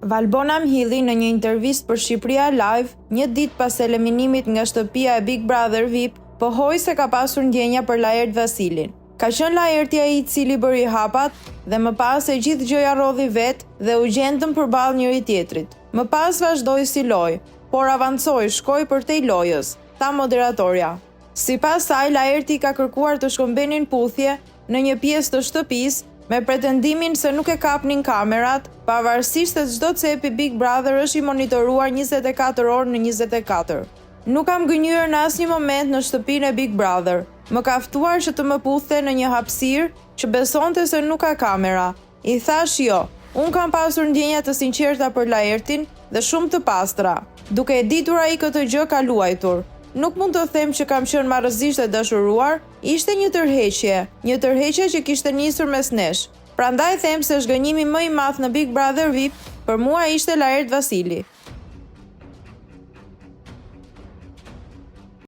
Valbona Mhilli në një intervistë për Shqipëria Live, një ditë pas eliminimit nga shtëpia e Big Brother VIP, pohoi se ka pasur ndjenja për Lajert Vasilin. Ka qenë Lajerti ai i cili bëri hapat dhe më pas e gjithë gjëja rodhi vetë dhe u gjendën përballë njëri tjetrit. Më pas vazhdoi si lojë, por avancoi, shkoi përtej lojës, tha moderatorja. Sipas saj, Lajerti ka kërkuar të shkëmbenin puthje në një pjesë të shtëpisë me pretendimin se nuk e kapnin kamerat, pavarësisht se çdo cep i Big Brother është i monitoruar 24 orë në 24. Nuk kam gënjur në asnjë moment në shtëpinë e Big Brother. Më ka ftuar që të më puthe në një hapësirë që besonte se nuk ka kamera. I thash jo, unë kam pasur ndjenja të sinqerta për Lajertin dhe shumë të pastra. Duke e ditur ai këtë gjë ka luajtur. Nuk mund të them që kam qenë marrëzisht e dashuruar, ishte një tërheqje që kishte nisur mes nesh. Prandaj them se zhgënjimi më i madh në Big Brother VIP për mua ishte Lajert Vasili.